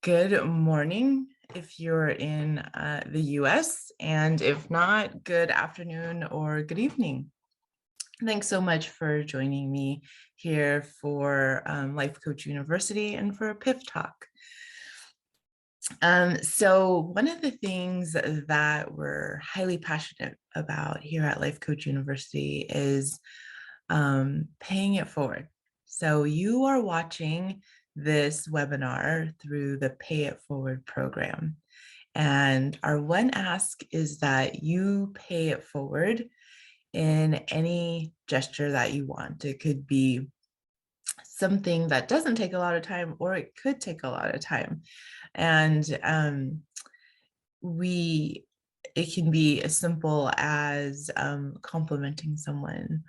Good morning if you're in the US, and if not, good afternoon or good evening. Thanks so much for joining me here for Life Coach University and for PIF Talk. So one of the things that we're highly passionate about here at Life Coach University is paying it forward. So you are watching this webinar through the Pay It Forward program. And our one ask is that you pay it forward in any gesture that you want. It could be something that doesn't take a lot of time, or it could take a lot of time. And it can be as simple as complimenting someone,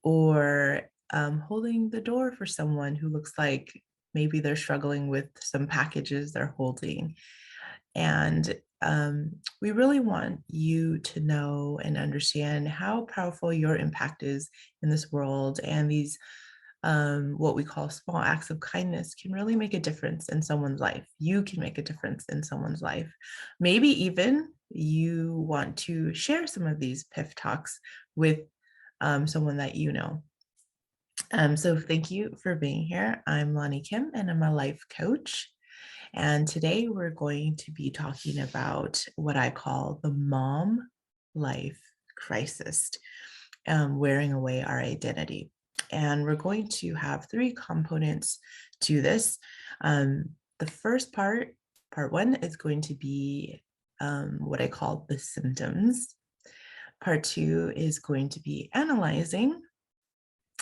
or holding the door for someone who looks like maybe they're struggling with some packages they're holding. And we really want you to know and understand how powerful your impact is in this world. And these what we call small acts of kindness can really make a difference in someone's life. You can make a difference in someone's life. Maybe even you want to share some of these PIF talks with someone that you know. So thank you for being here. I'm Lani Kim, and I'm a life coach. And today we're going to be talking about what I call the mom life crisis, wearing away our identity. And we're going to have three components to this. The first part one, is going to be what I call the symptoms. Part two is going to be analyzing.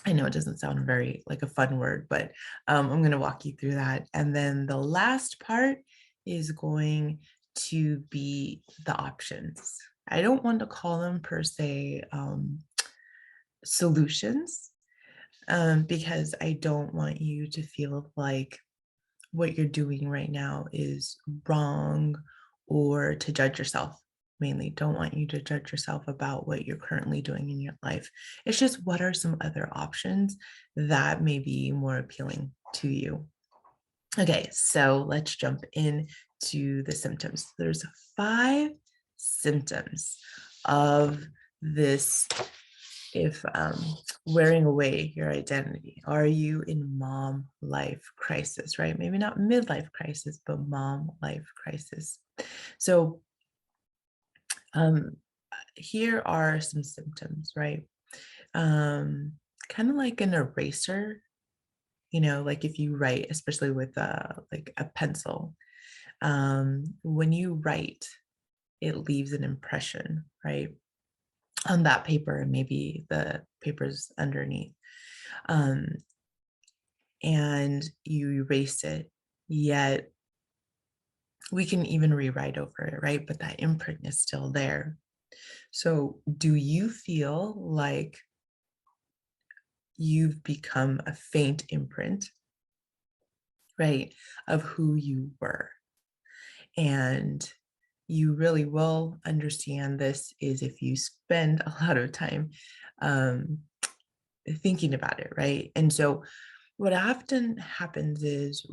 I know it doesn't sound very like a fun word, but I'm going to walk you through that. And then the last part is going to be the options. I don't want to call them per se solutions, because I don't want you to feel like what you're doing right now is wrong, or to judge yourself. Mainly, don't want you to judge yourself about what you're currently doing in your life. It's just, what are some other options that may be more appealing to you? Okay, so let's jump into the symptoms. There's 5 symptoms of this. If wearing away your identity, are you in mom life crisis, right? Maybe not midlife crisis, but mom life crisis. So here are some symptoms, right? Kind of like an eraser, like if you write, especially with like a pencil, when you write, it leaves an impression, right, on that paper, and maybe the papers underneath. And you erase it, yet we can even rewrite over it, right? But that imprint is still there. So do you feel like you've become a faint imprint, right, of who you were? And you really will understand this is if you spend a lot of time thinking about it, right? And so what often happens is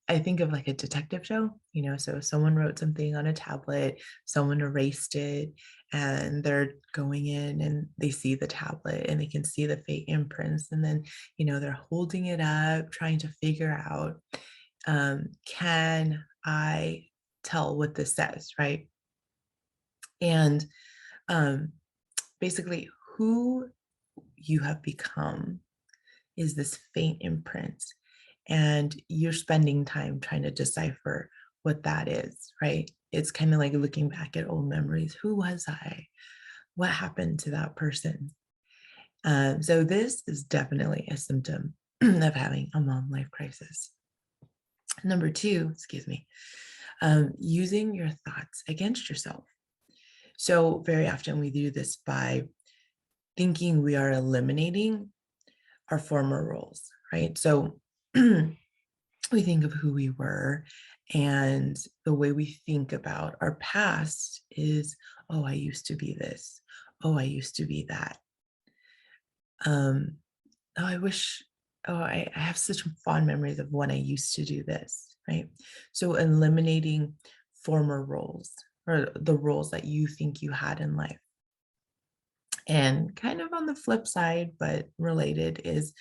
I think of like a detective show, so someone wrote something on a tablet, someone erased it, and they're going in and they see the tablet and they can see the fake imprints. And then, they're holding it up, trying to figure out, can I tell what this says, right? And basically, who you have become is this faint imprint, and you're spending time trying to decipher what that is, right? It's kind of like looking back at old memories. Who was I? What happened to that person? So this is definitely a symptom of having a mom life crisis. Number 2, using your thoughts against yourself. So very often we do this by thinking we are eliminating our former roles, right? So we think of who we were, and the way we think about our past is, oh, I used to be this. Oh, I used to be that. Oh, I wish oh, I have such fond memories of when I used to do this, right? So eliminating former roles or the roles that you think you had in life. And kind of on the flip side, but related, is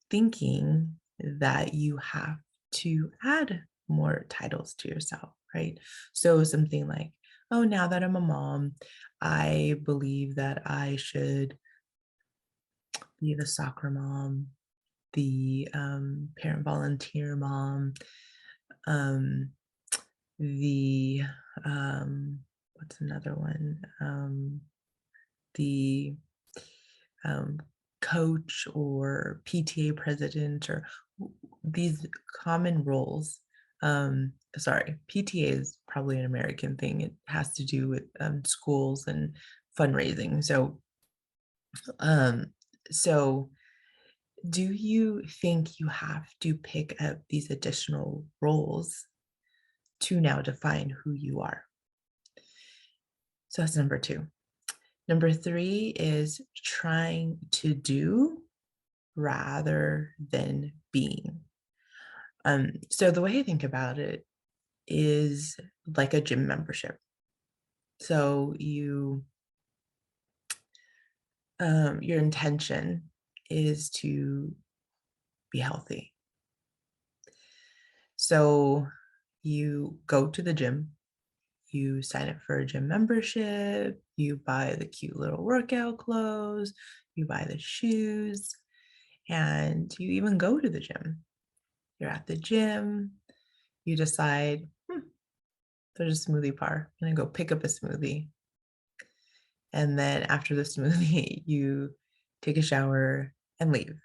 thinking that you have to add more titles to yourself, right? So something like, oh, now that I'm a mom, I believe that I should be the soccer mom, the parent volunteer mom, um, the what's another one? The um, coach or PTA president or these common roles. Sorry, PTA is probably an American thing. It has to do with schools and fundraising. Um, so do you think you have to pick up these additional roles to now define who you are? So that's number two. Number three is trying to do rather than being. So the way I think about it is like a gym membership. So your intention is to be healthy. So you go to the gym, you sign up for a gym membership, you buy the cute little workout clothes, you buy the shoes, and you even go to the gym. You're at the gym, you decide, there's a smoothie bar. I'm gonna go pick up a smoothie. And then after the smoothie, you take a shower and leave,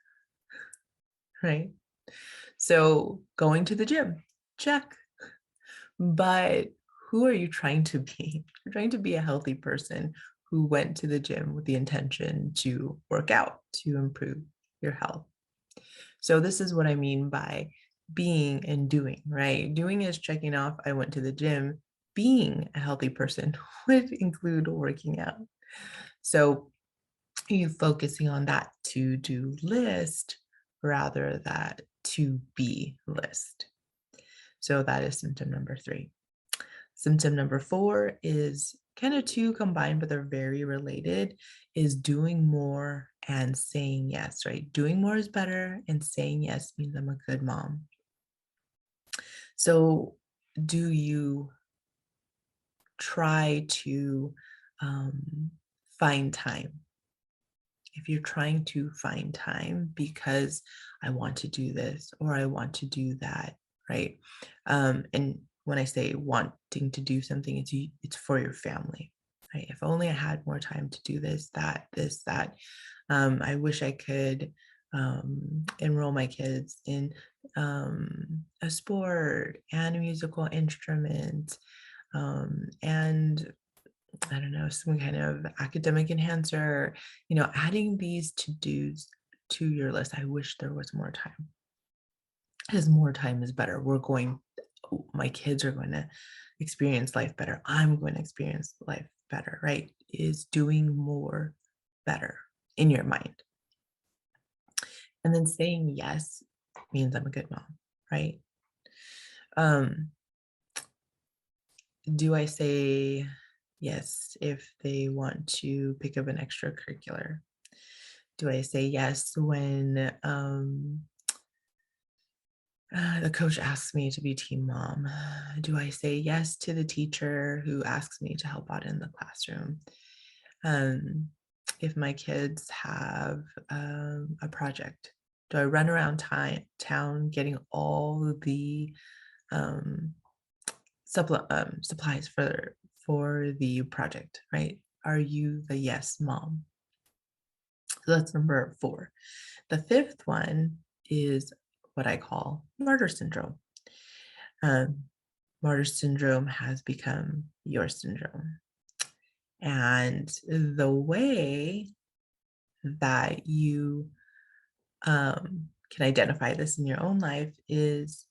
right? So going to the gym, check. But who are you trying to be? You're trying to be a healthy person who went to the gym with the intention to work out, to improve your health. So this is what I mean by being and doing, right? Doing is checking off, I went to the gym. Being a healthy person would include working out. So you focusing on that to-do list rather that to be list. So that is symptom number three. Symptom number four is kind of two combined, but they're very related, is doing more and saying yes, right? Doing more is better, and saying yes means I'm a good mom. So do you try to find time? If you're trying to find time because I want to do this or I want to do that, right? And when I say wanting to do something, it's for your family, right? If only I had more time to do this, that. I wish I could enroll my kids in a sport and a musical instrument, and I don't know, some kind of academic enhancer, adding these to-dos to your list. I wish there was more time, because more time is better. My kids are going to experience life better. I'm going to experience life better, right? Is doing more better in your mind. And then saying yes means I'm a good mom, right? Um, do I say yes if they want to pick up an extracurricular? Do I say yes when the coach asks me to be team mom? Do I say yes to the teacher who asks me to help out in the classroom? Um, if my kids have a project, do I run around town getting all the um, supplies for the project? Right? Are you the yes mom? So that's number four. The fifth one is what I call martyr syndrome. Um, Martyr syndrome has become your syndrome. And the way that you can identify this in your own life is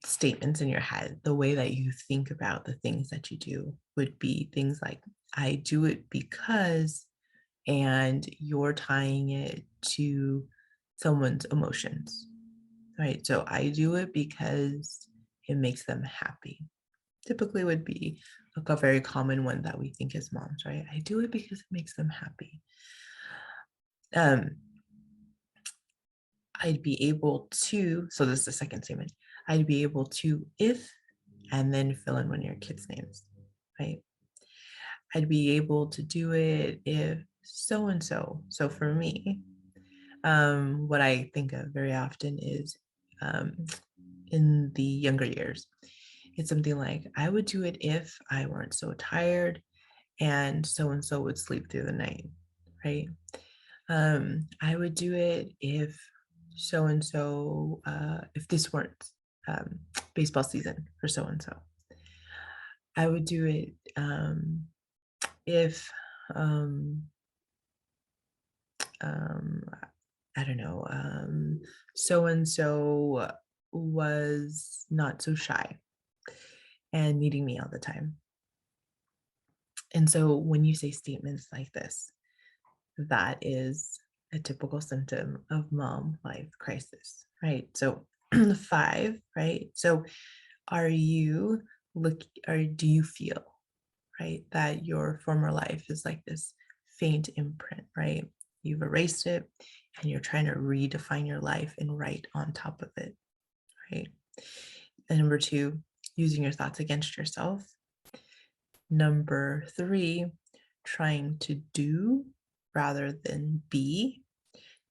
statements in your head. The way that you think about the things that you do would be things like, I do it because, and you're tying it to someone's emotions, right? So I do it because it makes them happy. Typically would be like a very common one that we think as moms, right? I do it because it makes them happy. Um, I'd be able to, so this is the second statement, I'd be able to if, and then fill in one of your kids' names, right? I'd be able to do it if so and so. So for me, what I think of very often is um, in the younger years, it's something like, I would do it if I weren't so tired and so would sleep through the night, right? I would do it if so and so, if this weren't baseball season for so and so. I would do it if um, um, I don't know, so and so was not so shy and needing me all the time. And so when you say statements like this, that is a typical symptom of mom life crisis, right? So 5, right? So are you or do you feel, right, that your former life is like this faint imprint, right? You've erased it and you're trying to redefine your life and write on top of it, right? And number 2, using your thoughts against yourself. Number 3, trying to do rather than be.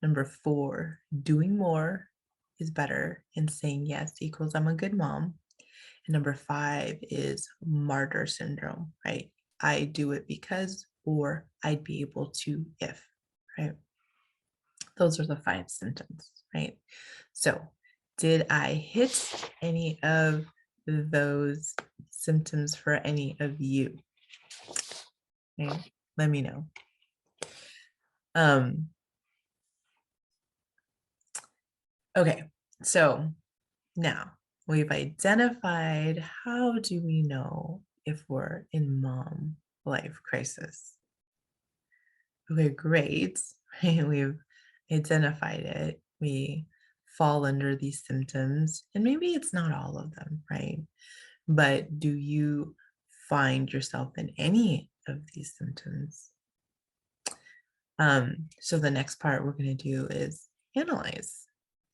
Number 4, doing more is better and saying yes equals I'm a good mom. And number 5 is martyr syndrome, right? I do it because, or I'd be able to if, right? Those are the 5 symptoms, right? So, did I hit any of those symptoms for any of you? Okay, let me know. Okay, so now we've identified how do we know if we're in mom life crisis. Okay, great. Right? We've identified it. We fall under these symptoms, and maybe it's not all of them, right? But do you find yourself in any of these symptoms? So the next part we're going to do is analyze.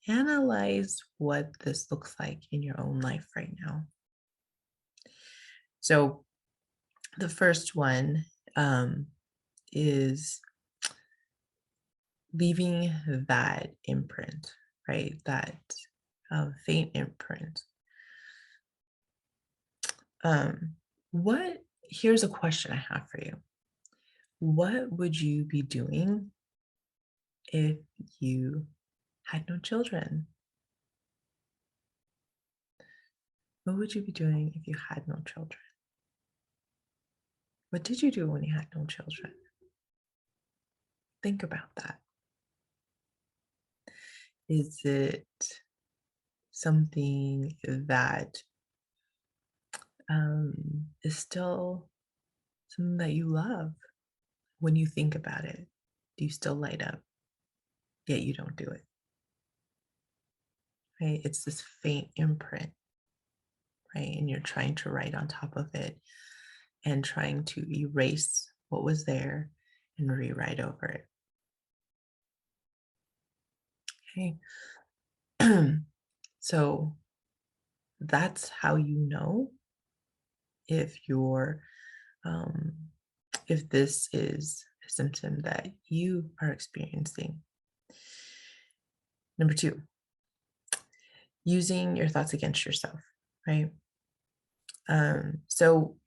Analyze what this looks like in your own life right now. So the first one is leaving that imprint, right? That faint imprint. Here's a question I have for you. What would you be doing if you had no children? What would you be doing if you had no children? What did you do when you had no children? Think about that. Is it something that is still something that you love when you think about it? Do you still light up? Yet you don't do it, right? It's this faint imprint, right? And you're trying to write on top of it and trying to erase what was there and rewrite over it. Okay. So that's how you know if you're um, if this is a symptom that you are experiencing. Number 2, using your thoughts against yourself, right? So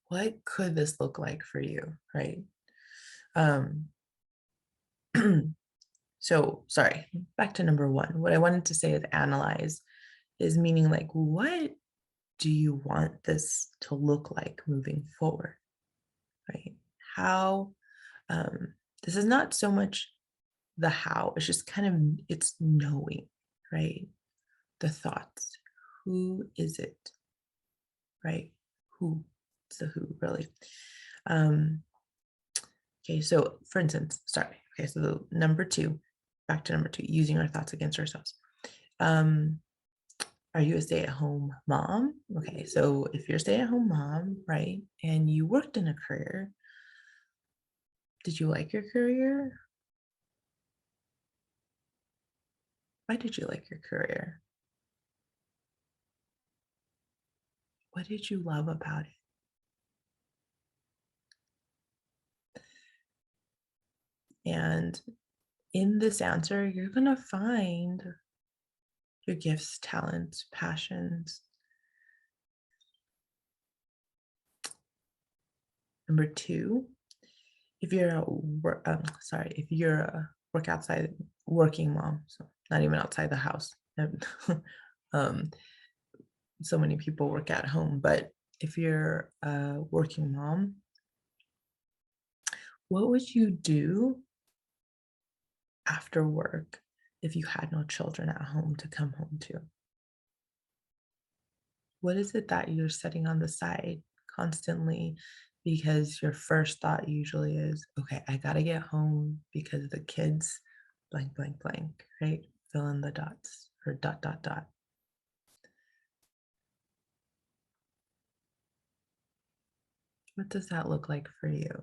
what could this look like for you, right? Um, so sorry, back to number 1. What I wanted to say is analyze is meaning like, what do you want this to look like moving forward, right? How, this is not so much the how, it's just kind of, it's knowing, right? The thoughts. Who is it, right? Who? It's the who, really. Okay, so for instance, sorry. Okay, so number 2, back to number 2, using our thoughts against ourselves. Um, are you a stay-at-home mom? Okay, so if you're a stay-at-home mom, right, and you worked in a career, did you like your career? Why did you like your career? What did you love about it? And in this answer, you're going to find your gifts, talents, passions. Number 2, if you're a if you're a working mom, so not even outside the house. um, so many people work at home, but if you're a working mom, what would you do after work if you had no children at home to come home to? What is it that you're setting on the side constantly? Because your first thought usually is, okay, I gotta get home because the kids blank, blank, blank, right? Fill in the dots or dot, dot, dot. What does that look like for you?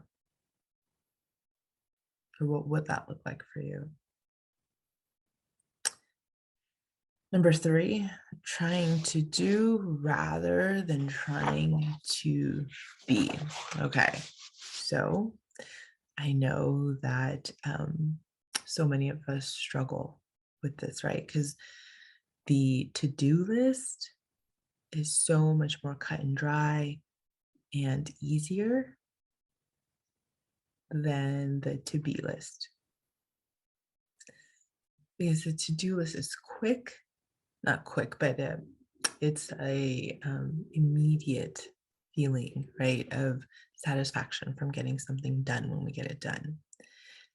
Or what would that look like for you? Number 3, trying to do rather than trying to be. Okay, so I know that so many of us struggle with this, right? Because the to-do list is so much more cut and dry and easier than the to-be list. Because the to-do list is quick, not quick, but it's a immediate feeling, right, of satisfaction from getting something done when we get it done.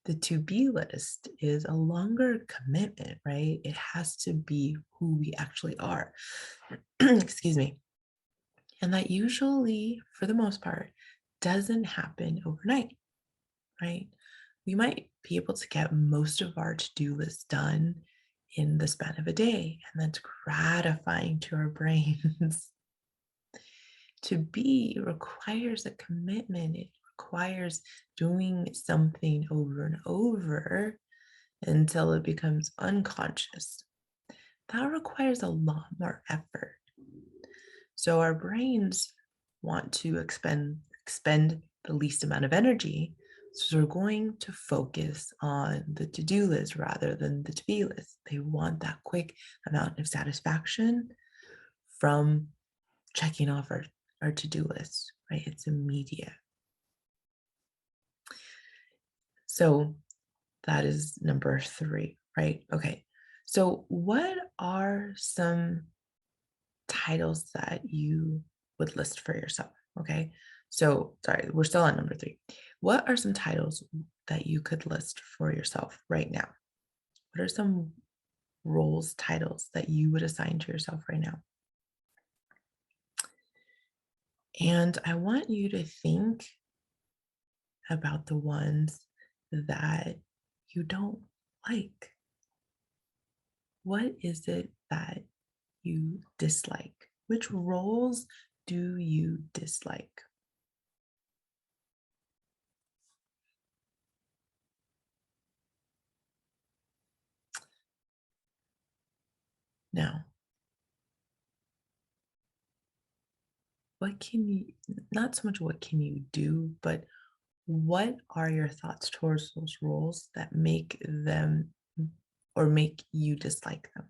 The to be list is a longer commitment, right? It has to be who we actually are. Excuse me. And that usually, for the most part, doesn't happen overnight, right? We might be able to get most of our to do list done in the span of a day, and that's gratifying to our brains. To be requires a commitment, it requires doing something over and over until it becomes unconscious. That requires a lot more effort. So our brains want to expend the least amount of energy. So they're going to focus on the to-do list rather than the to-be list. They want that quick amount of satisfaction from checking off our to-do list, right? It's immediate. So that is number 3, right? Okay. So what are some titles that you would list for yourself? Okay. So sorry, we're still on number 3. What are some titles that you could list for yourself right now? What are some roles, titles that you would assign to yourself right now? And I want you to think about the ones that you don't like. What is it that you dislike? Which roles do you dislike? Now, what can you, not so much what can you do, but what are your thoughts towards those roles that make them or make you dislike them?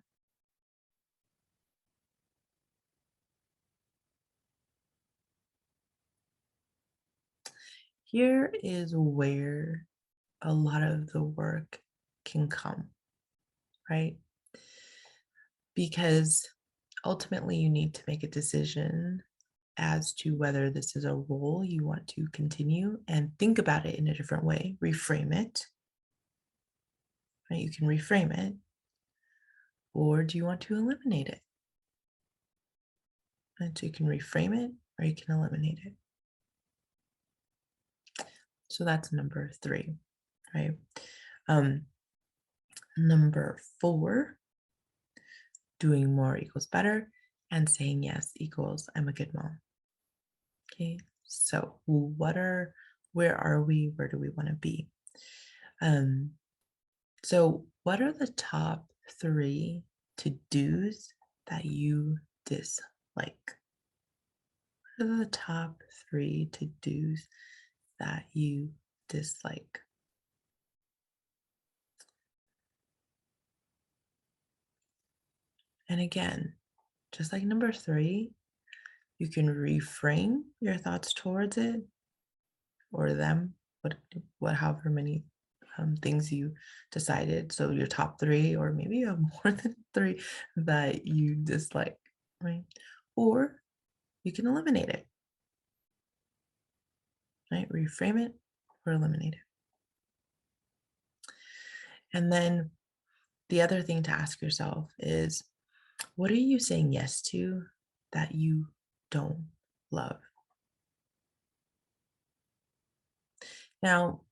Here is where a lot of the work can come, right? Because ultimately you need to make a decision as to whether this is a role you want to continue and think about it in a different way, reframe it, right? You can reframe it, or do you want to eliminate it? And so you can reframe it or you can eliminate it. So that's number 3, right? Um, Number 4, doing more equals better, and saying yes equals I'm a good mom. Okay, so where are we? Where do we want to be? Um, so what are the top 3 to-dos that you dislike? What are the top 3 to-dos that you dislike? And again, just like number 3, you can reframe your thoughts towards it or them, what however many things you decided. So your top 3, or maybe you have more than 3 that you dislike, right? Or you can eliminate it, right? Reframe it or eliminate it. And then the other thing to ask yourself is, what are you saying yes to that you don't love? Now,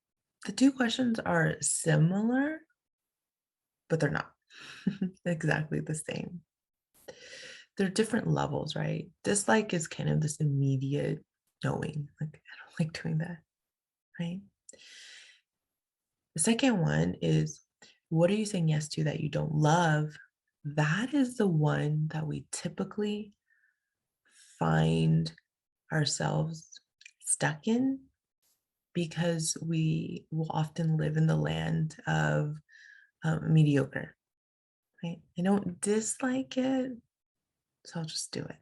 the 2 questions are similar, but they're not exactly the same. They're different levels, right? Dislike is kind of this immediate knowing, like, I don't like doing that, right? The second one is, what are you saying yes to that you don't love? That is the one that we typically find ourselves stuck in because we will often live in the land of mediocre, right? I don't dislike it, so I'll just do it.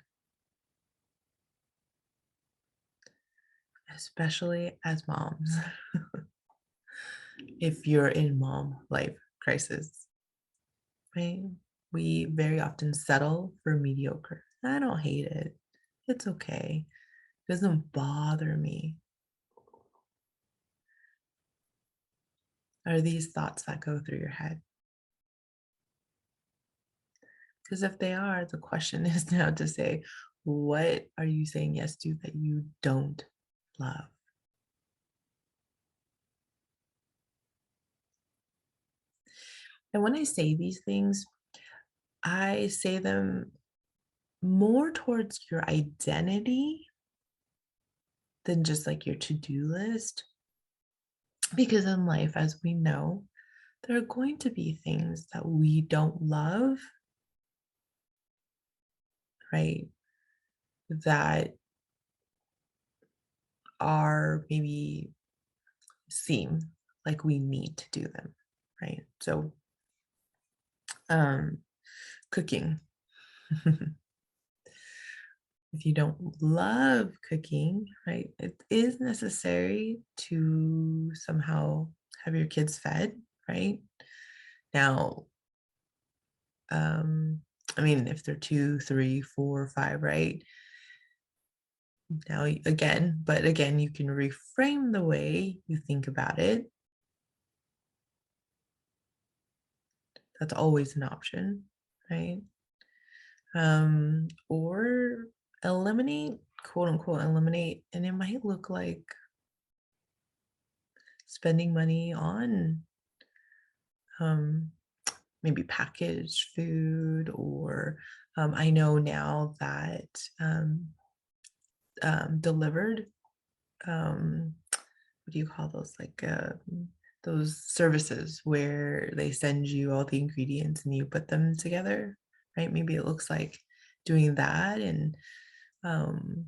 Especially as moms, if you're in mom life crisis, right? We very often settle for mediocre. I don't hate it. It's okay. It doesn't bother me. Are these thoughts that go through your head? Because if they are, the question is now to say, what are you saying yes to that you don't love? And when I say these things, I say them more towards your identity than just like your to-do list. Because in life, as we know, there are going to be things that we don't love, right? That are maybe seem like we need to do them, right? So, um, cooking. If you don't love cooking, right, it is necessary to somehow have your kids fed, right? Now, um, I mean, if they're 2, 3, 4, 5, right? Now, but again, you can reframe the way you think about it. That's always an option, right? Or eliminate, quote unquote, eliminate, and it might look like spending money on um, maybe packaged food, or I know now that delivered, what do you call those? Like those services where they send you all the ingredients and you put them together, right? Maybe it looks like doing that um,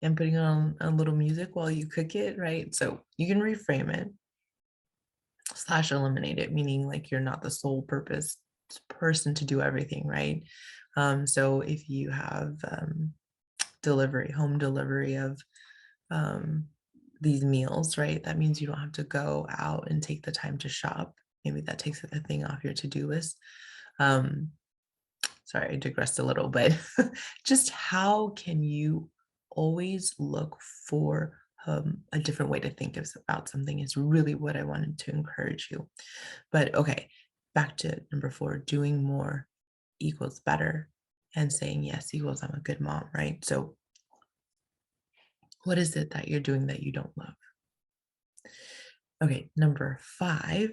and putting on a little music while you cook it, right? So you can reframe it slash eliminate it, meaning like you're not the sole purpose person to do everything, right? So if you have home delivery of um, these meals, right? That means you don't have to go out and take the time to shop. Maybe that takes a thing off your to-do list. Um, Sorry, I digressed a little, but just how can you always look for a different way to think about something is really what I wanted to encourage you. But okay, back to number 4, doing more equals better, and saying yes equals I'm a good mom, right? So what is it that you're doing that you don't love? Okay, number 5,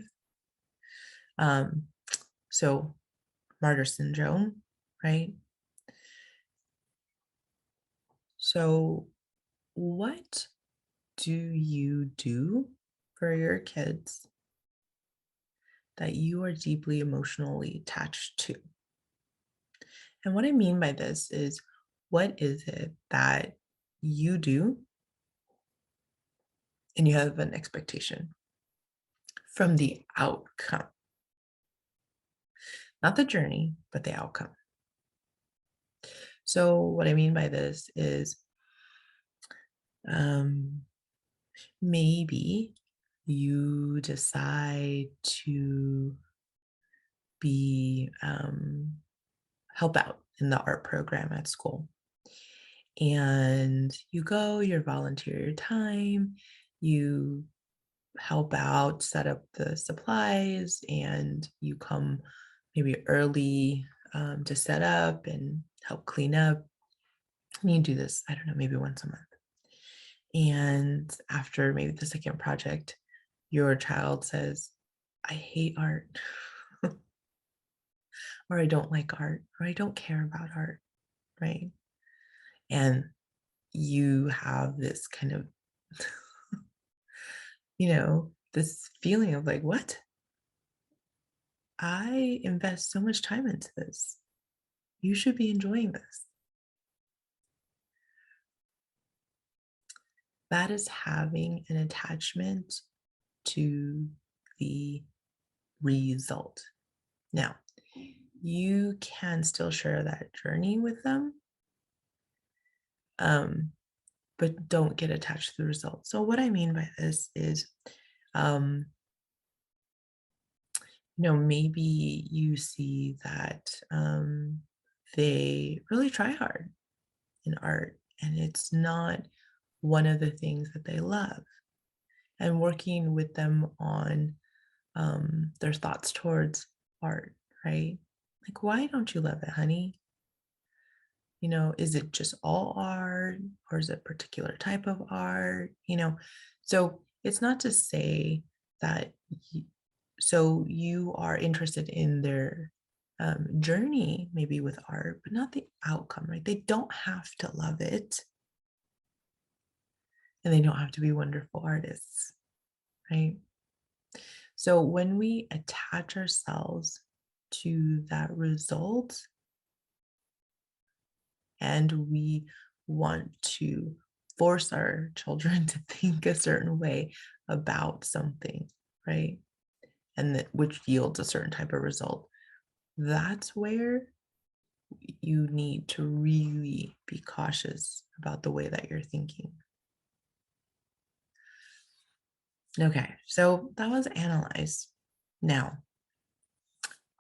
Um, so Martyr Syndrome, right? So what do you do for your kids that you are deeply emotionally attached to? And what I mean by this is, what is it that you do and you have an expectation from the outcome, not the journey, but the outcome? So, what I mean by this is um, maybe you decide to be help out in the art program at school, and you go, you volunteer your time, you help out, set up the supplies, and you come maybe early to set up and help clean up. And you do this, I don't know, maybe once a month. And after maybe the second project, your child says, I hate art, or I don't like art, or I don't care about art, right? And you have this kind of, this feeling of like, what? I invest so much time into this. You should be enjoying this. That is having an attachment to the result. Now, you can still share that journey with them, but don't get attached to the result. So, what I mean by this is, um, maybe you see that they really try hard in art, and it's not one of the things that they love. And working with them on their thoughts towards art, right? Like, why don't you love it, honey? Is it just all art, or is it a particular type of art? So it's not to say that, so you are interested in their journey, maybe with art, but not the outcome, right? They don't have to love it, and they don't have to be wonderful artists, right? So when we attach ourselves to that result and we want to force our children to think a certain way about something, right? And that which yields a certain type of result, that's where you need to really be cautious about the way that you're thinking. Okay, so that was analyze. Now,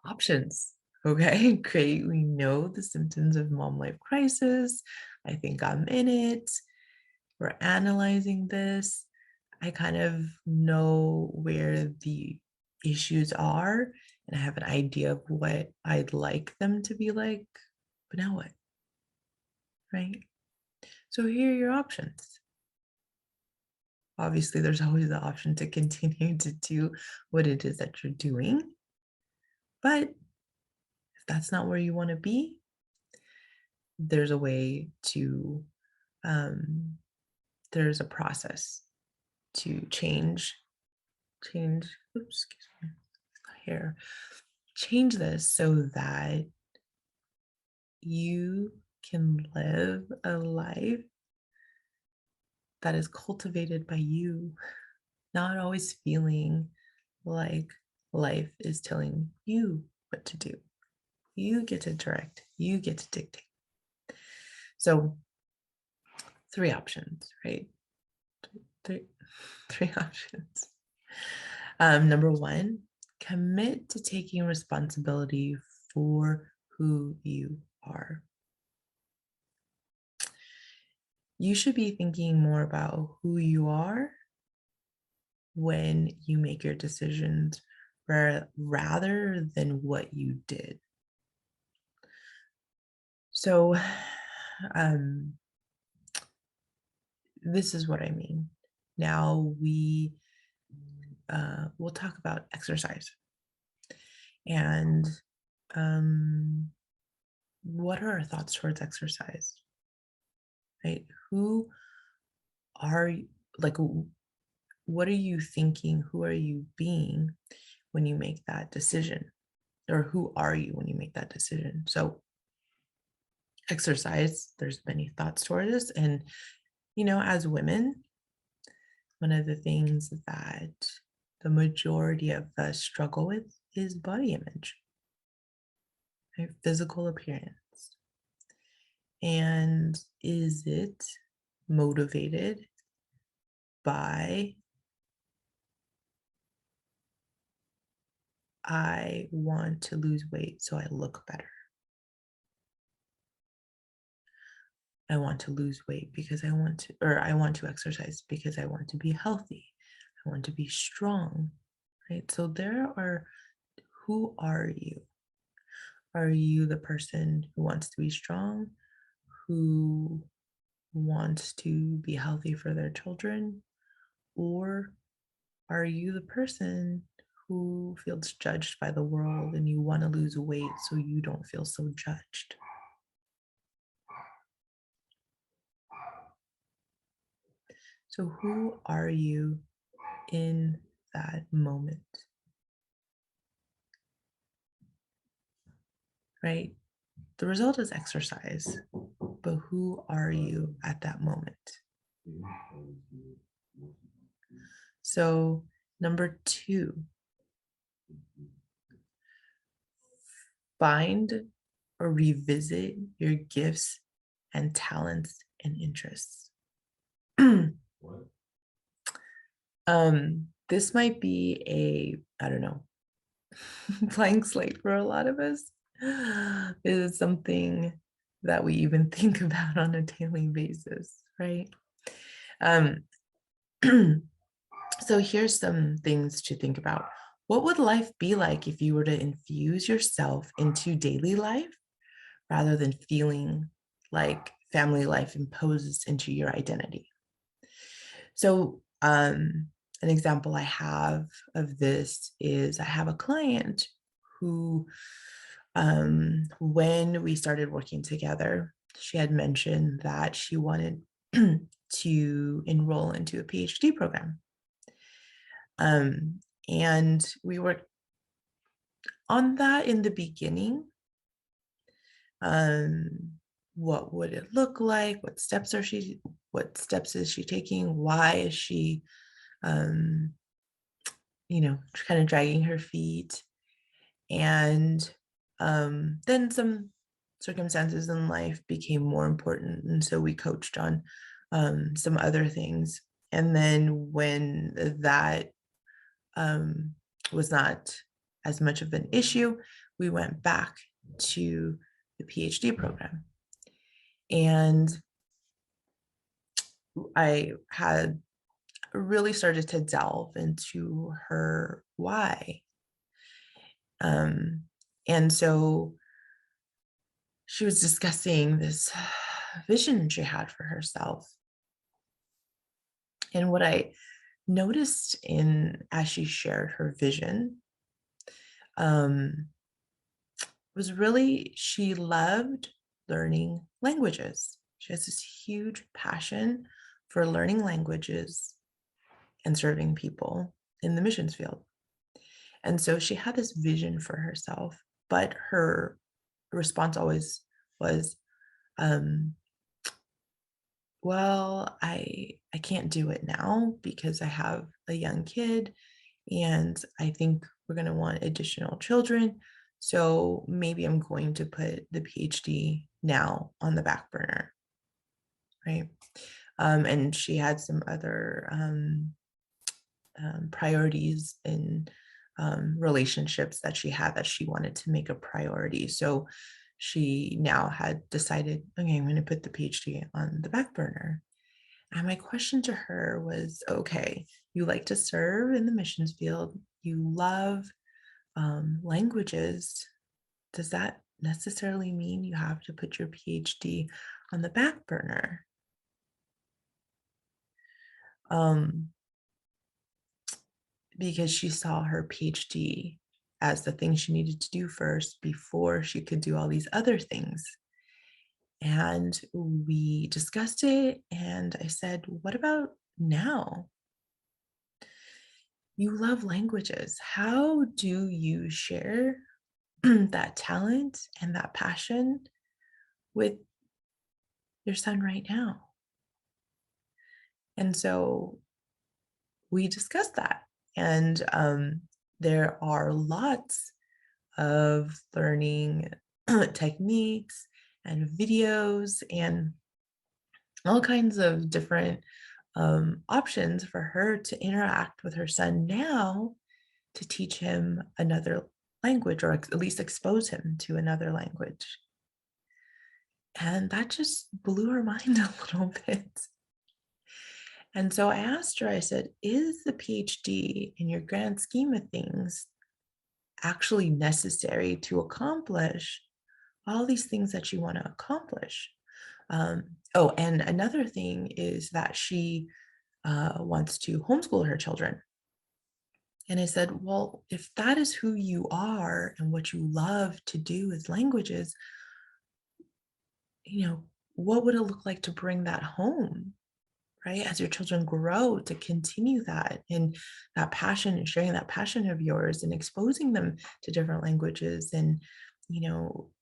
options. Okay, great. We know the symptoms of mom life crisis. I think I'm in it. We're analyzing this. I kind of know where the issues are, and I have an idea of what I'd like them to be like. But now what? Right? So here are your options. Obviously, there's always the option to continue to do what it is that you're doing. But if that's not where you want to be, there's a way to, there's a process to change, oops, excuse me, here, change this so that you can live a life that is cultivated by you, not always feeling like life is telling you what to do. You get to direct, you get to dictate. So, three options, right? Three options. Number one, commit to taking responsibility for who you are. You should be thinking more about who you are when you make your decisions rather than what you did. So, this is what I mean. Now we'll talk about exercise. And what are our thoughts towards exercise, right? Who are you, like, what are you thinking? Who are you being when you make that decision? Or who are you when you make that decision? So exercise, there's many thoughts towards this. And, as women, one of the things that the majority of us struggle with is body image, right? Physical appearance. And is it motivated by I want to lose weight so I look better? I want to lose weight because I want to, or I want to exercise because I want to be healthy. I want to be strong, right? So who are you? Are you the person who wants to be strong, who wants to be healthy for their children? Or are you the person who feels judged by the world and you want to lose weight so you don't feel so judged? So, who are you in that moment? Right? The result is exercise, but who are you at that moment? So, number 2, find or revisit your gifts and talents and interests. This might be I don't know, blank slate for a lot of us. This is something that we even think about on a daily basis, right? Um, so here's some things to think about. What would life be like if you were to infuse yourself into daily life rather than feeling like family life imposes into your identity? So, an example I have of this is I have a client who, when we started working together, she had mentioned that she wanted to enroll into a PhD program. And we worked on that in the beginning. What would it look like? What steps is she taking? Why is she um, kind of dragging her feet? And then some circumstances in life became more important. And so we coached on some other things. And then when that um, was not as much of an issue, we went back to the PhD program. And I had really started to delve into her why. And so she was discussing this vision she had for herself. And what I noticed as she shared her vision was really she loved learning languages. She has this huge passion for learning languages and serving people in the missions field. And so she had this vision for herself, but her response always was, well, I can't do it now because I have a young kid and I think we're going to want additional children. So maybe I'm going to put the PhD now on the back burner, right? And she had some other priorities in relationships that she had that she wanted to make a priority. So she now had decided, okay, I'm going to put the PhD on the back burner. And my question to her was, okay, you like to serve in the missions field, you love languages. Does that necessarily mean you have to put your PhD on the back burner? Because she saw her PhD as the thing she needed to do first before she could do all these other things. And we discussed it, and I said, "What about now? You love languages. How do you share that talent and that passion with your son right now?" And so we discussed that. And there are lots of learning techniques and videos and all kinds of different options for her to interact with her son now to teach him another language, or at least expose him to another language. And that just blew her mind a little bit. And so I asked her, I said, "Is the PhD in your grand scheme of things actually necessary to accomplish all these things that you want to accomplish?" Oh, and another thing is that she wants to homeschool her children. And I said, "Well, if that is who you are and what you love to do is languages, what would it look like to bring that home, right? As your children grow, to continue that and that passion and sharing that passion of yours and exposing them to different languages, and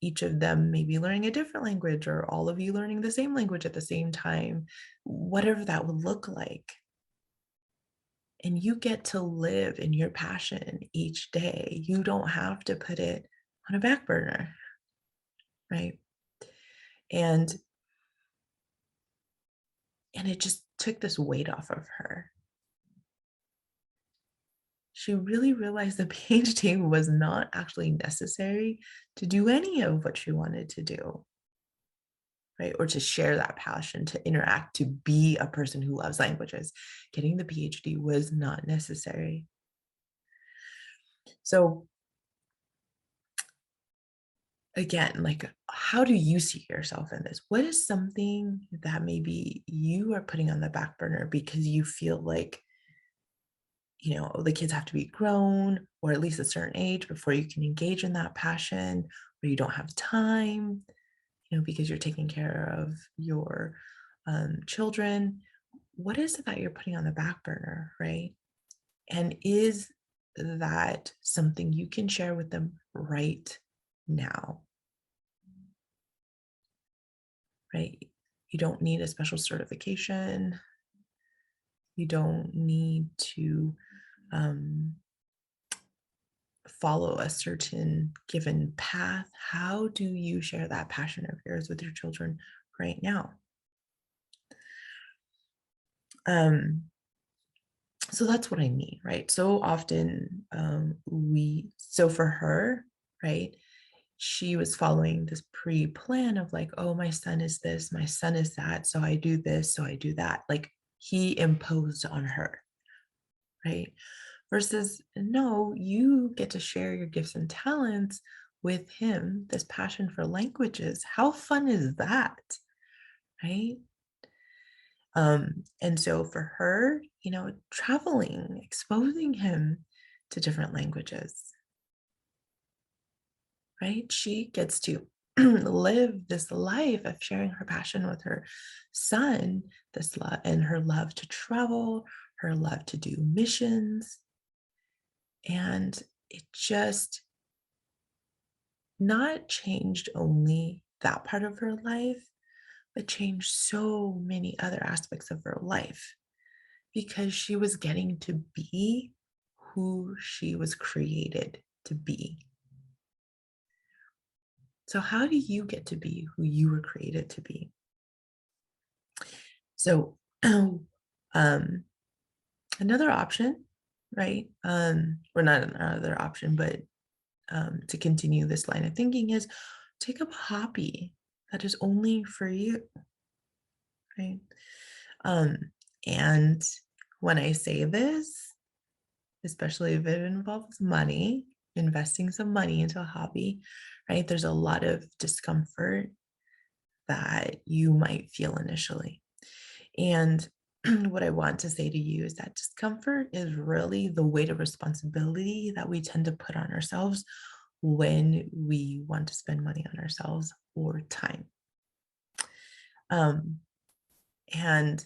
each of them maybe learning a different language, or all of you learning the same language at the same time, whatever that would look like. And you get to live in your passion each day. You don't have to put it on a back burner, right?" And it just took this weight off of her. She really realized the PhD was not actually necessary to do any of what she wanted to do, right? Or to share that passion, to interact, to be a person who loves languages. Getting the PhD was not necessary. So again, like, how do you see yourself in this? What is something that maybe you are putting on the back burner because you feel like, the kids have to be grown, or at least a certain age before you can engage in that passion, or you don't have time, because you're taking care of your children? What is it that you're putting on the back burner, right? And is that something you can share with them right now, right? You don't need a special certification. You don't need to um, follow a certain given path. How do you share that passion of yours with your children right now? Um, so that's what I mean, right? So often so for her, right, she was following this pre-plan of like, oh, my son is this, my son is that, so I do this, so I do that. Like, he imposed on her, right? Versus, no, you get to share your gifts and talents with him, this passion for languages. How fun is that, right? And so for her, traveling, exposing him to different languages, right? She gets to live this life of sharing her passion with her son, this love and her love to travel, her love to do missions. And it just not changed only that part of her life, but changed so many other aspects of her life, because she was getting to be who she was created to be. So, how do you get to be who you were created to be? So, um, another option, right? Or not another option, but to continue this line of thinking is take up a hobby that is only for you, right? Um, and when I say this, especially if it involves money, investing some money into a hobby, right? There's a lot of discomfort that you might feel initially. And what I want to say to you is that discomfort is really the weight of responsibility that we tend to put on ourselves when we want to spend money on ourselves or time. Um, and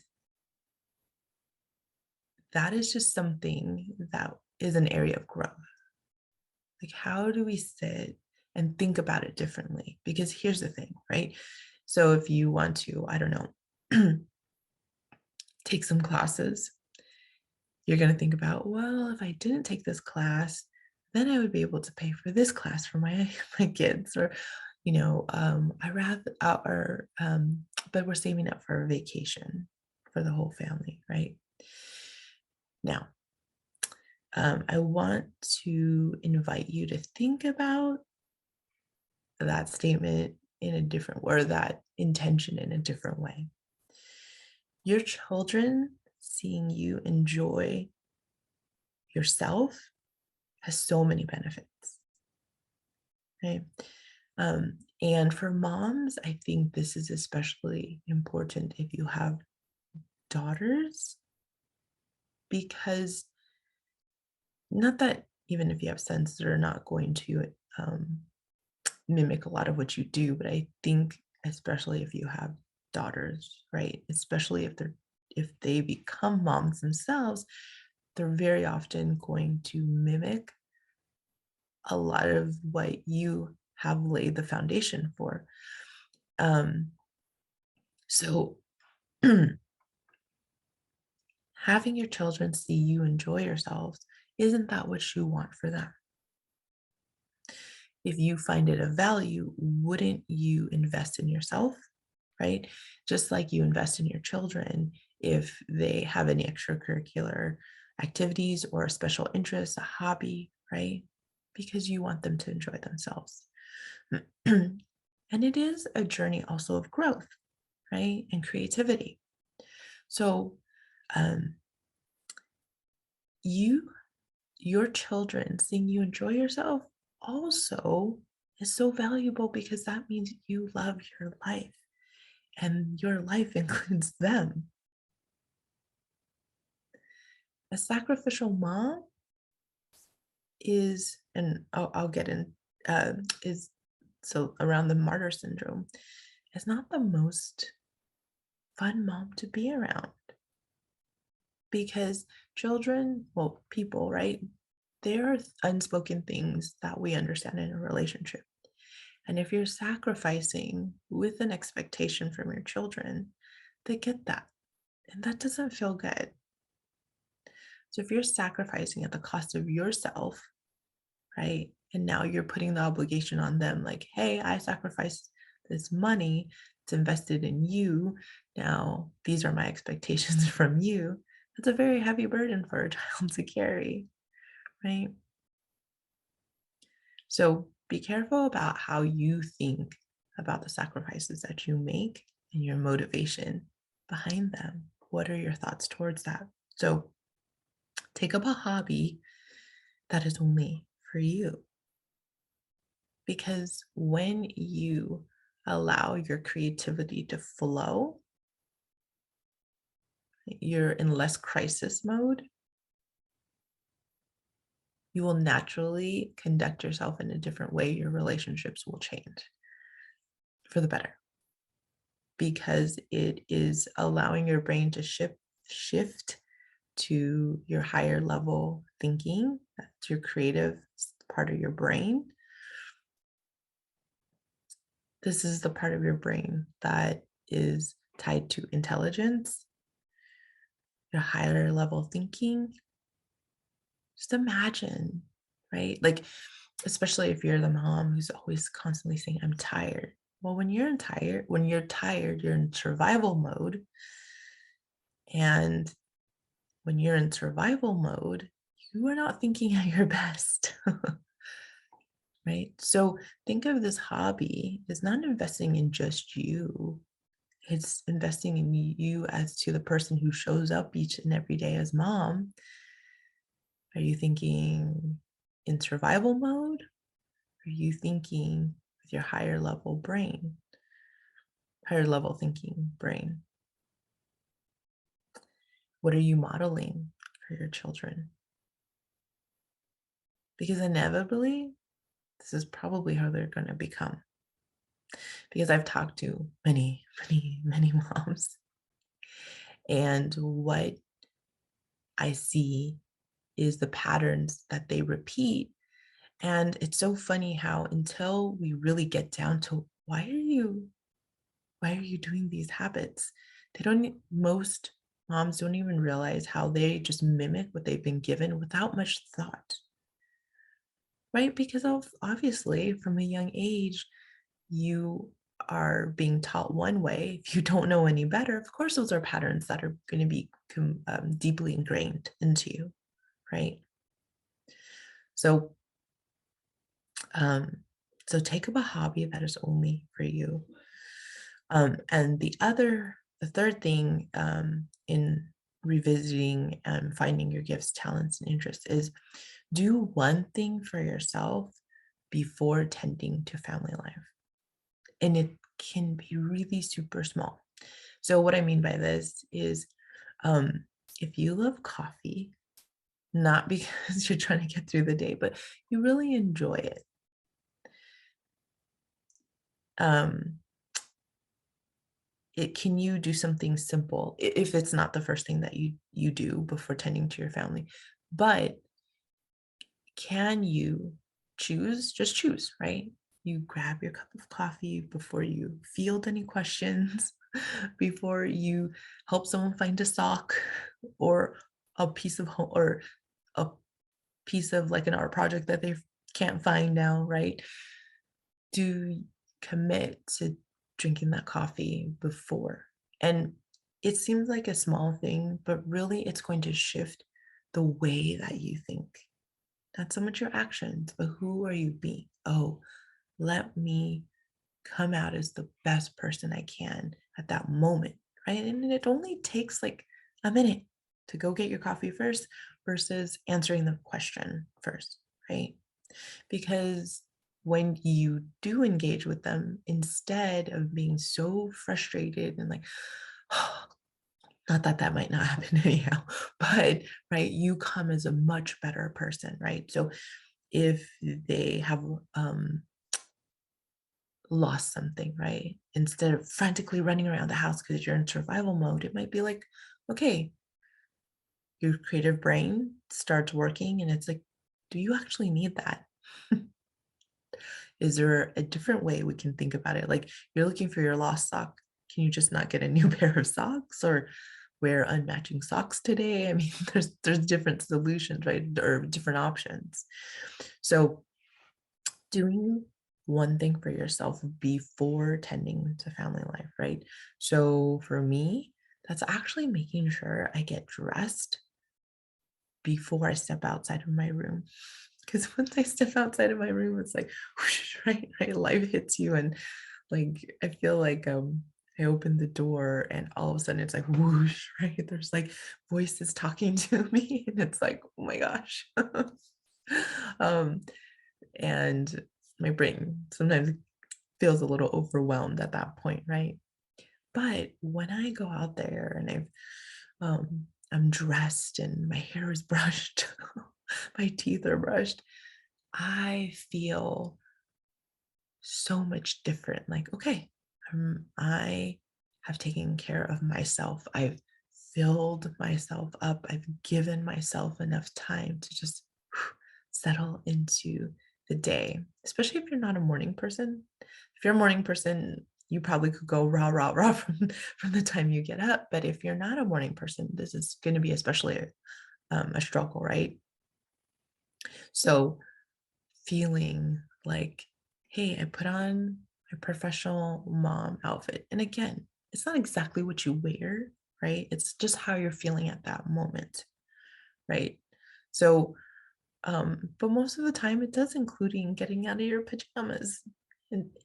that is just something that is an area of growth. Like, how do we sit and think about it differently? Because here's the thing, right? So if you want to, I don't know, take some classes, you're going to think about, well, if I didn't take this class, then I would be able to pay for this class for my my kids, or I rather, but we're saving up for a vacation for the whole family, right? Now, I want to invite you to think about that statement in a different, or that intention in a different way. Your children seeing you enjoy yourself has so many benefits, right? And for moms, I think this is especially important if you have daughters, because not that even if you have sons, they're not going to mimic a lot of what you do, but I think especially if you have daughters, right? Especially if they become moms themselves, they're very often going to mimic a lot of what you have laid the foundation for. Um, so having your children see you enjoy yourselves, isn't that what you want for them? If you find it of value, wouldn't you invest in yourself, right? Just like you invest in your children if they have any extracurricular activities or a special interest, a hobby, right? Because you want them to enjoy themselves. And it is a journey also of growth, right? And creativity. So, um, you your children seeing you enjoy yourself also is so valuable, because that means you love your life and your life includes them. A sacrificial mom is, and I'll get in, is so around the martyr syndrome, is not the most fun mom to be around, because children, well, people, right? There are unspoken things that we understand in a relationship. And if you're sacrificing with an expectation from your children, they get that. And that doesn't feel good. So if you're sacrificing at the cost of yourself, right? And now you're putting the obligation on them, like, hey, I sacrificed this money, it's invested in you. Now, these are my expectations from you. That's a very heavy burden for a child to carry, right? So be careful about how you think about the sacrifices that you make and your motivation behind them. What are your thoughts towards that? So take up a hobby that is only for you, because when you allow your creativity to flow, you're in less crisis mode. You will naturally conduct yourself in a different way. Your relationships will change for the better, because it is allowing your brain to shift to your higher level thinking. That's your creative part of your brain. This is the part of your brain that is tied to intelligence, your higher level thinking. Just imagine, right? Like, especially if you're the mom who's always constantly saying, I'm tired. Well, when you're tired, you're in survival mode. And when you're in survival mode, you are not thinking at your best, right? So think of this hobby as not investing in just you. It's investing in you as to the person who shows up each and every day as mom. Are you thinking in survival mode? Are you thinking with your higher level thinking brain? What are you modeling for your children? Because inevitably, this is probably how they're going to become. Because I've talked to many, many, many moms, and what I see is the patterns that they repeat. And it's so funny how until we really get down to why are you doing these habits? Most moms don't even realize how they just mimic what they've been given without much thought, right? Because of obviously from a young age, you are being taught one way. If you don't know any better, of course, those are patterns that are going to be deeply ingrained into you, right? So, um, so take up a hobby that is only for you. And the third thing in revisiting and finding your gifts, talents, and interests is do one thing for yourself before tending to family life. And it can be really super small. So, what I mean by this is um, if you love coffee, not because you're trying to get through the day, but you really enjoy it. Um, can you do something simple if it's not the first thing that you do before tending to your family, but can you just choose, right? You grab your cup of coffee before you field any questions, before you help someone find a sock or a piece of home or a piece of like an art project that they can't find now, right? Do commit to drinking that coffee before. And it seems like a small thing, but really it's going to shift the way that you think. Not so much your actions, but who are you being? Oh, let me come out as the best person I can at that moment, right? And it only takes like a minute to go get your coffee first versus answering the question first, right? Because when you do engage with them, instead of being so frustrated and like, not that that might not happen anyhow, but right, you come as a much better person, right? So if they have lost something, right? Instead of frantically running around the house because you're in survival mode, it might be like, okay, your creative brain starts working and it's like, do you actually need that? Is there a different way we can think about it? Like you're looking for your lost sock. Can you just not get a new pair of socks or wear unmatching socks today? I mean, there's different solutions, right? Or different options. So doing one thing for yourself before tending to family life, right? So for me, that's actually making sure I get dressed before I step outside of my room. Because once I step outside of my room, it's like, whoosh, right, right, life hits you, and like I feel like I open the door, and all of a sudden it's like whoosh, right? There's like voices talking to me, and it's like, oh my gosh. um, and my brain sometimes feels a little overwhelmed at that point, right? But when I go out there and I'm dressed and my hair is brushed, my teeth are brushed, I feel so much different. Like, okay, I have taken care of myself. I've filled myself up. I've given myself enough time to just settle into the day, especially if you're not a morning person. If you're a morning person, you probably could go rah, rah, rah from the time you get up. But if you're not a morning person, this is going to be especially a struggle, right? So feeling like, hey, I put on my professional mom outfit. And again, it's not exactly what you wear, right? It's just how you're feeling at that moment, right? So, but most of the time it does including getting out of your pajamas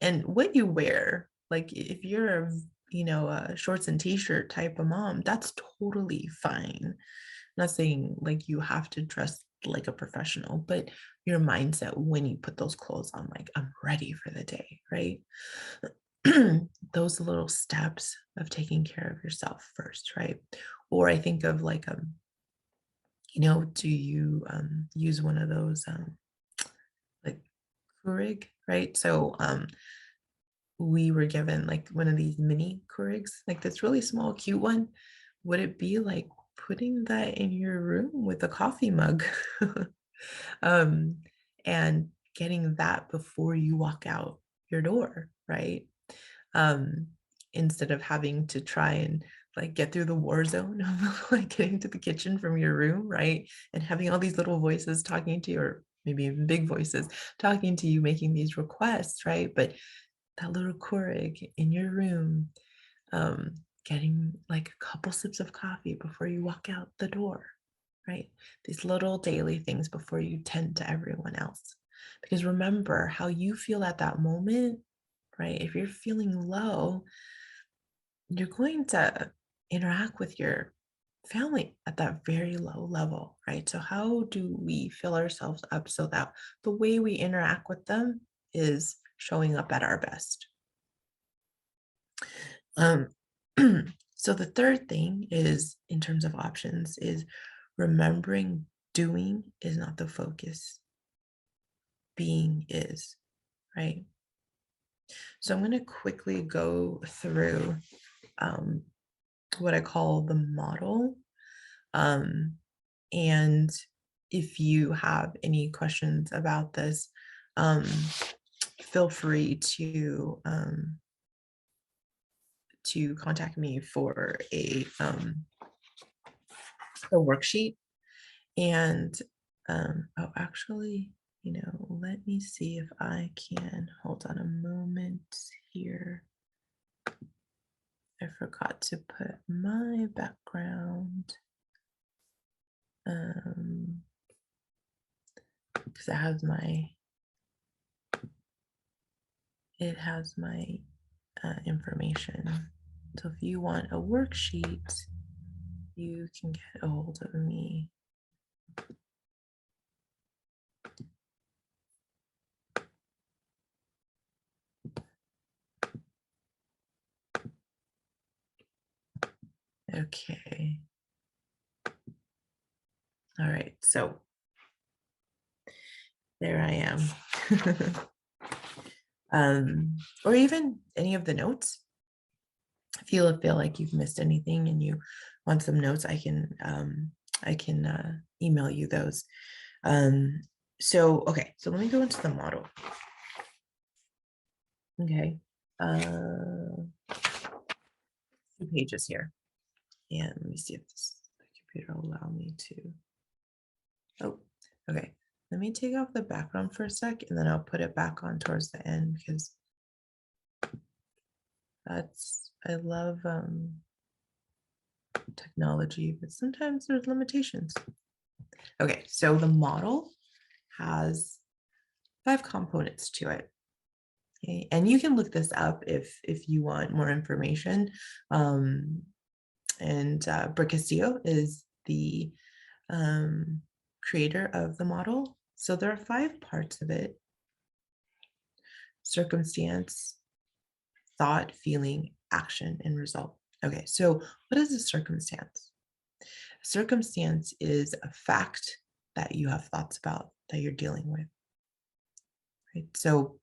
and what you wear. Like if you're a shorts and t-shirt type of mom, that's totally fine. Not saying like you have to dress like a professional, but your mindset when you put those clothes on, like I'm ready for the day, right? Those little steps of taking care of yourself first, right? Or I think of like, do you use one of those like Keurig, right? So we were given like one of these mini Keurigs, like this really small, cute one. Would it be like putting that in your room with a coffee mug? um, and getting that before you walk out your door, right? Um, Instead of having to try and like get through the war zone of like getting to the kitchen from your room, right? And having all these little voices talking to you, or maybe even big voices talking to you, making these requests, right? But that little Keurig in your room, um, getting like a couple sips of coffee before you walk out the door, right? These little daily things before you tend to everyone else. Because remember how you feel at that moment, right? If you're feeling low, you're going to interact with your family at that very low level, right? So, how do we fill ourselves up so that the way we interact with them is showing up at our best? Um, so, the third thing is, in terms of options, is remembering doing is not the focus, being is, right? So, I'm going to quickly go through um, what I call the model. Um, and if you have any questions about this, feel free to contact me for a worksheet. And oh, actually, let me see if I can hold on a moment here. I forgot to put my background. Because it has my information. So if you want a worksheet, you can get a hold of me. Okay. All right. So there I am. Or even any of the notes. If you feel like you've missed anything and you want some notes, I can email you those. Okay, so let me go into the model. Okay. 2 pages here. And let me see if the computer will allow me to. Oh, okay. Let me take off the background for a sec, and then I'll put it back on towards the end because I love technology, but sometimes there's limitations. Okay, so the model has 5 components to it. Okay, and you can look this up if you want more information. And Castillo is the creator of the model. So there are 5 parts of it: circumstance, thought, feeling, action, and result. Okay, so what is a circumstance? A circumstance is a fact that you have thoughts about that you're dealing with. Right? So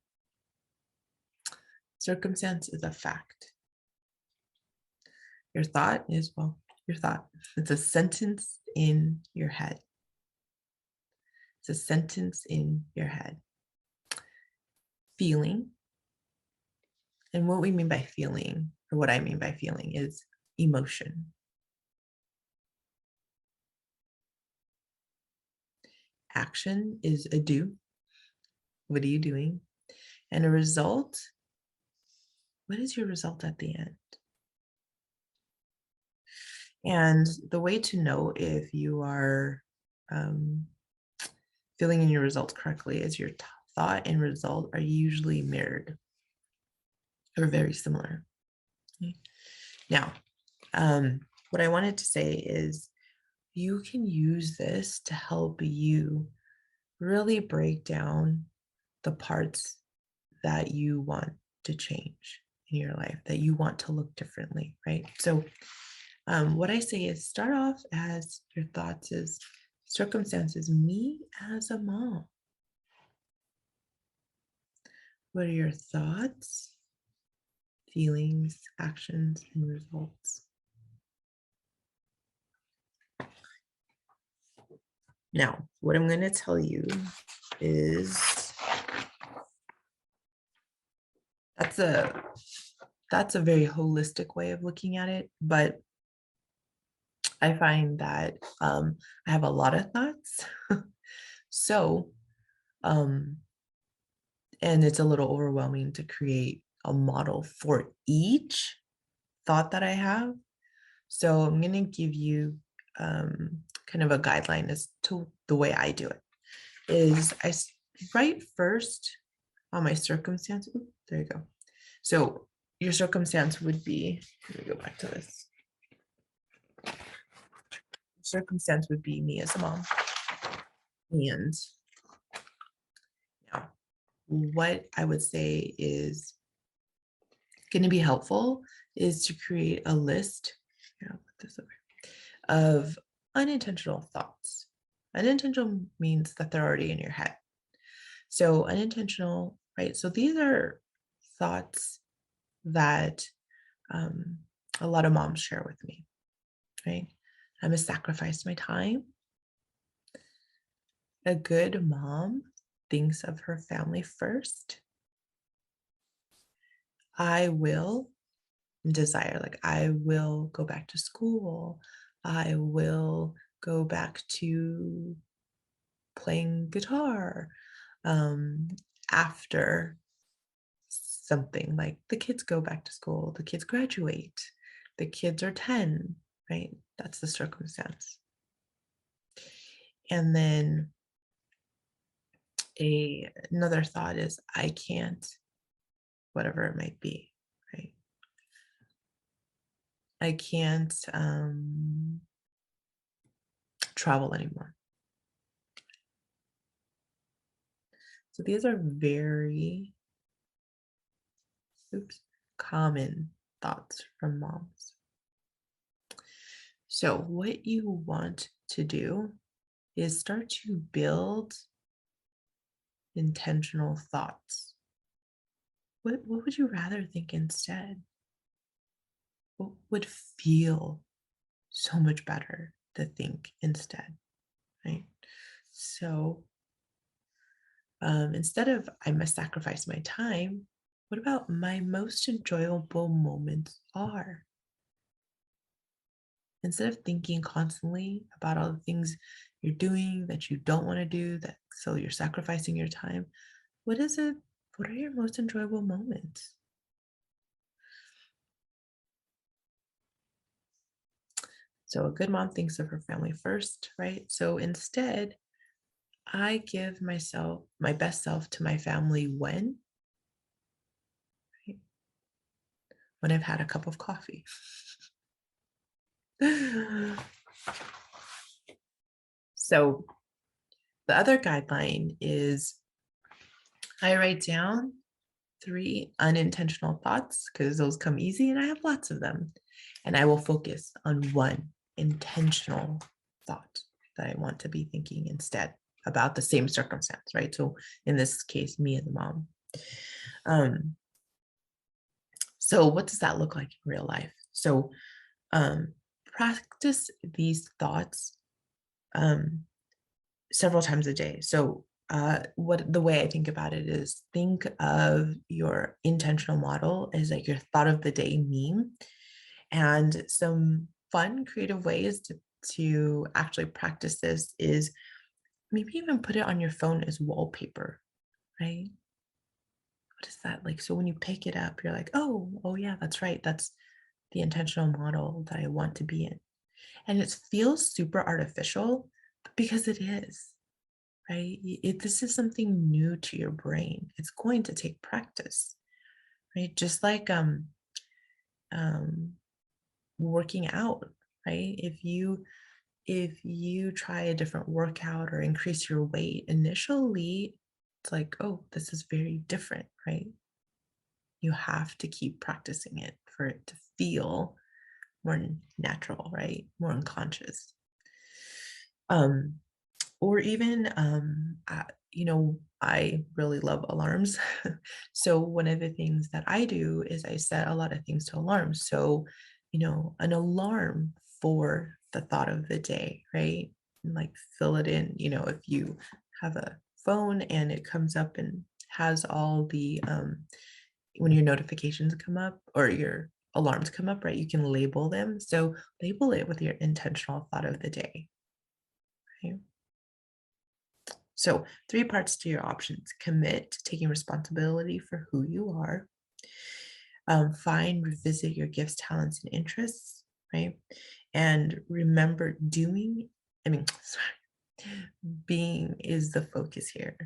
circumstance is a fact. Your thought is, well, your thought. It's a sentence in your head. It's a sentence in your head. Feeling. And what we mean by feeling, or what I mean by feeling, is emotion. Action is a do. What are you doing? And a result, what is your result at the end? And the way to know if you are filling in your results correctly is your thought and result are usually mirrored or very similar. Okay. Now, what I wanted to say is you can use this to help you really break down the parts that you want to change in your life, that you want to look differently, right? So What I say is start off as your thoughts is circumstances, me as a mom. What are your thoughts, feelings, actions, and results? Now, what I'm going to tell you is that's a very holistic way of looking at it, but I find that I have a lot of thoughts. So, um, and it's a little overwhelming to create a model for each thought that I have. So I'm going to give you kind of a guideline as to the way I do it. Is write first on my circumstance. Ooh, there you go. So your circumstance would be, let me go back to this. Circumstance would be me as a mom. And now, what I would say is going to be helpful is to create a list. Here, I'll put this over, of unintentional thoughts. Unintentional means that they're already in your head. So unintentional, right? So these are thoughts that a lot of moms share with me, right? I'm a sacrifice my time. A good mom thinks of her family first. I will desire, like I will go back to school. I will go back to playing guitar after something, like the kids go back to school, the kids graduate, the kids are 10, right? That's the circumstance. And then another thought is I can't, whatever it might be, right? I can't travel anymore. So these are very common thoughts from moms. So what you want to do is start to build intentional thoughts. What would you rather think instead? What would feel so much better to think instead, right? So instead of I must sacrifice my time, what about my most enjoyable moments are? Instead of thinking constantly about all the things you're doing that you don't want to do, that so you're sacrificing your time, what is it? What are your most enjoyable moments? So a good mom thinks of her family first, right? So instead, I give myself, my best self to my family when? Right? When I've had a cup of coffee. So the other guideline is I write down 3 unintentional thoughts because those come easy and I have lots of them. And I will focus on one intentional thought that I want to be thinking instead about the same circumstance, right? So in this case, me as a mom. So what does that look like in real life? So practice these thoughts several times a day. So what the way I think about it is think of your intentional model as like your thought of the day meme, and some fun creative ways to actually practice this is maybe even put it on your phone as wallpaper, right? What is that like? So when you pick it up, you're like, oh yeah, that's right. That's the intentional model that I want to be in. And it feels super artificial because it is, right? This is something new to your brain. It's going to take practice, right? Just like um, working out, right? If you try a different workout or increase your weight, initially it's like, oh, this is very different, right? You have to keep practicing it for it to feel more natural, right? More unconscious. Um, or even, I really love alarms. So one of the things that I do is I set a lot of things to alarms. So, an alarm for the thought of the day, right? And like fill it in, if you have a phone and it comes up and has all the when your notifications come up or your alarms come up, right? You can label them. So label it with your intentional thought of the day. Right? So, three parts to your options: commit to taking responsibility for who you are, find, revisit your gifts, talents, and interests, right? And remember, sorry, being is the focus here,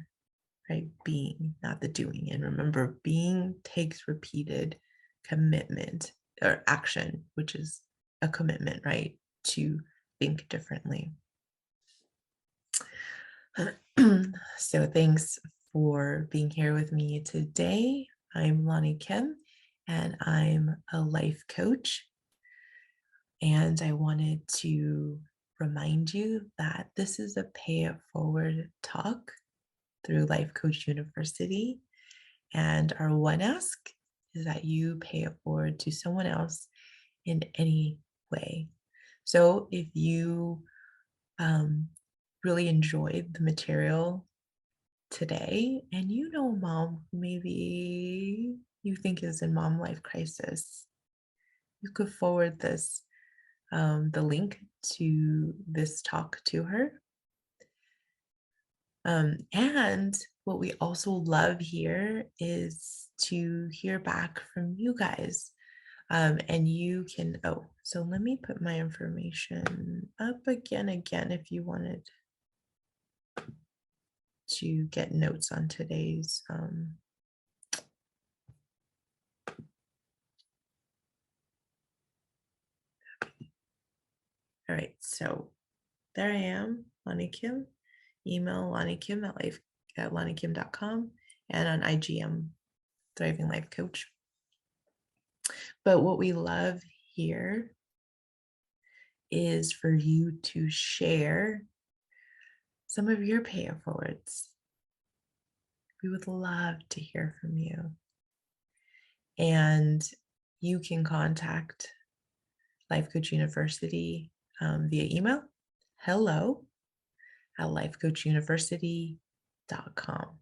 right? Being, not the doing. And remember, being takes repeated commitment or action, which is a commitment, right? To think differently. So thanks for being here with me today. I'm Lani Kim, and I'm a life coach. And I wanted to remind you that this is a pay it forward talk through Life Coach University. And our one ask is that you pay it forward to someone else in any way. So if you really enjoyed the material today, and mom who maybe you think is in mom life crisis, you could forward the link to this talk to her. And what we also love here is to hear back from you guys. And you can, so let me put my information up again if you wanted to get notes on today's all right, so there I am, Lani Kim. Email Lani Kim at lanikim.com, and on IG I'm Thriving Life Coach. But what we love here is for you to share some of your pay it forwards. We would love to hear from you. And you can contact Life Coach University via email, hello@lifecoachuniversity.com.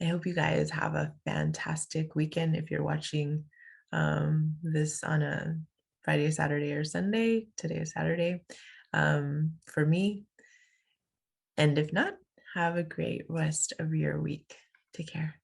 I hope you guys have a fantastic weekend if you're watching this on a Friday, Saturday, or Sunday. Today is Saturday for me. And if not, have a great rest of your week. Take care.